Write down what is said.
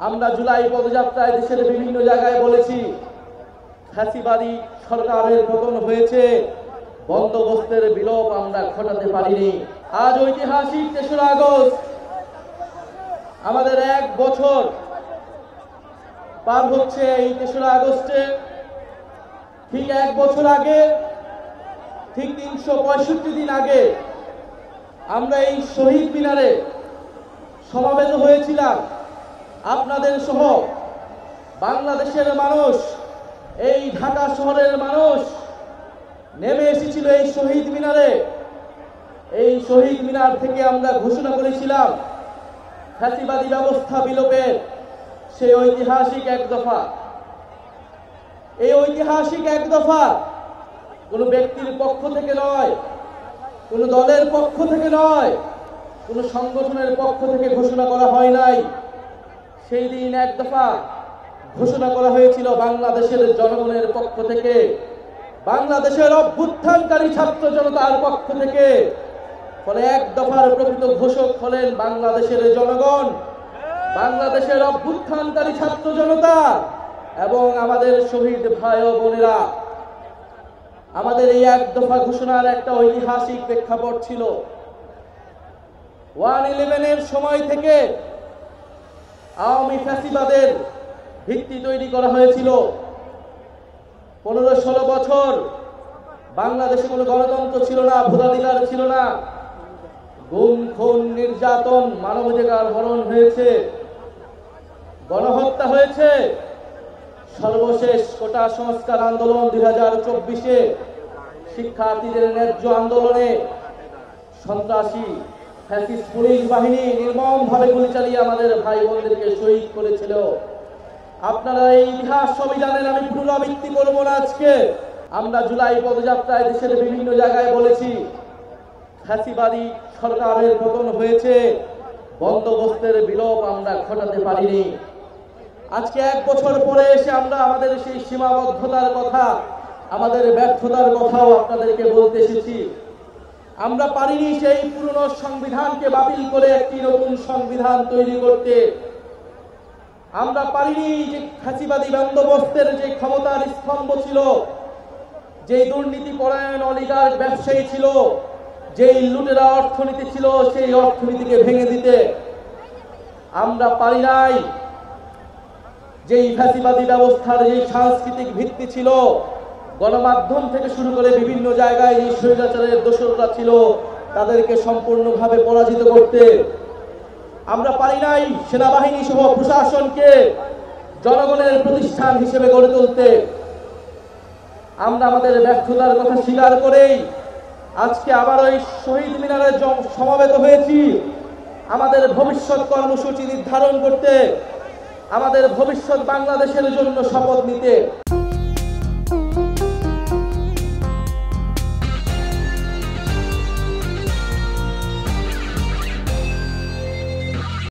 আমরা জুলাই পদযাত্রায় দেশের বিভিন্ন জায়গায় বলেছি, ফ্যাসিবাদী সরকারের পতন হয়েছে, বন্দোবস্তের বিলোপ আমরা ঘটাতে পারিনি। আজ ঐতিহাসিক ৩রা আগস্ট আমাদের ১ বছর পার হচ্ছে। এই ৩রা আগস্টে ঠিক ১ বছর আগে, ঠিক ৩৬৫ দিন আগে আমরা এই শহীদ মিনারে সমাবেত হয়েছিলাম। আপনাদের সহ বাংলাদেশের মানুষ, এই ঢাকা শহরের মানুষ নেমে এসেছিল এই শহীদ মিনারে। এই শহীদ মিনার থেকে আমরা ঘোষণা করেছিলাম ফ্যাসিবাদী ব্যবস্থা বিলোপের সেই ঐতিহাসিক ১ দফা। এই ঐতিহাসিক ১ দফা কোনো ব্যক্তির পক্ষ থেকে নয়, কোনো দলের পক্ষ থেকে নয়, কোনো সংগঠনের পক্ষ থেকে ঘোষণা করা হয় নাই। সেই দিন ১ দফা ঘোষণা করা হয়েছিল বাংলাদেশের জনগণের পক্ষ থেকে, বাংলাদেশের অভ্যুত্থানকারী ছাত্র জনতার পক্ষ থেকে। ফলে ১ দফার প্রকৃত ঘোষক হলেন বাংলাদেশের জনগণ, বাংলাদেশের অভ্যুত্থানকারী ছাত্র জনতা এবং আমাদের শহীদ ভাই ও বোনেরা। আমাদের এই ১ দফা ঘোষণার একটা ঐতিহাসিক প্রেক্ষাপট ছিল। 1/11-এর সময় থেকে আওয়ামী ফ্যাসিবাদের ভিত্তি তৈরি করা হয়েছিল। ১৫-১৬ বছর বাংলাদেশে কোনো গণতন্ত্র ছিল না, ভোটাধিকার ছিল না, গুম খুন নির্যাতন, মানবাধিকার হরণ হয়েছে, গণহত্যা হয়েছে। সর্বশেষ কোটা সংস্কার আন্দোলন 2024-এ শিক্ষার্থীদের ন্যায্য আন্দোলনে সন্ত্রাসী ফ্যাসিস্ট পুলিশ বাহিনী নির্মমভাবে গুলি চালিয়ে আমাদের ভাই বোনদেরকে শহীদ করেছিল। আপনারা এই ইতিহাস সবই জানেন, আমি পুনরাবৃত্তি করব না। আজকে আমরা জুলাই পদযাত্রায় দেশের বিভিন্ন জায়গায় বলেছি, ফ্যাসিবাদী সরকারের পতন হয়েছে, বন্দোবস্তের বিলোপ আমরা ঘটাতে পারিনি। আজকে ১ বছর পরে এসে আমরা আমাদের সেই সীমাবদ্ধতার কথা, আমাদের ব্যর্থতার কথাও আপনাদেরকে বলতে এসেছি। আমরা পারিনি সেই পুরনো সংবিধানকে বাতিল করে একটি নতুন সংবিধান তৈরি করতে। আমরা পারিনি যে ফ্যাসিবাদী বন্দোবস্তের যে ক্ষমতার স্তম্ভ ছিল, যে দুর্নীতি পরায়ণ অলিগার্ক ব্যবসায়ী ছিল, যেই লুটেরা অর্থনীতি ছিল, সেই অর্থনীতিকে ভেঙে দিতে। আমরা পারি নাই যেই ফ্যাসিবাদী ব্যবস্থার যে সাংস্কৃতিক ভিত্তি ছিল, গণমাধ্যম থেকে শুরু করে বিভিন্ন জায়গায় যে স্বৈরাচারের দোসররা ছিল, তাদেরকে সম্পূর্ণভাবে পরাজিত করতে। আমরা পারি নাই সেনাবাহিনী সহ প্রশাসনকে জনগণের প্রতিষ্ঠান হিসেবে গড়ে তুলতে। আমরা আমাদের ব্যর্থতার কথা স্বীকার করেই আজকে আবার ওই শহীদ মিনারে সমাবেত হয়েছি, আমাদের ভবিষ্যৎ কর্মসূচি নির্ধারণ করতে, আমাদের ভবিষ্যৎ বাংলাদেশের জন্য শপথ নিতে।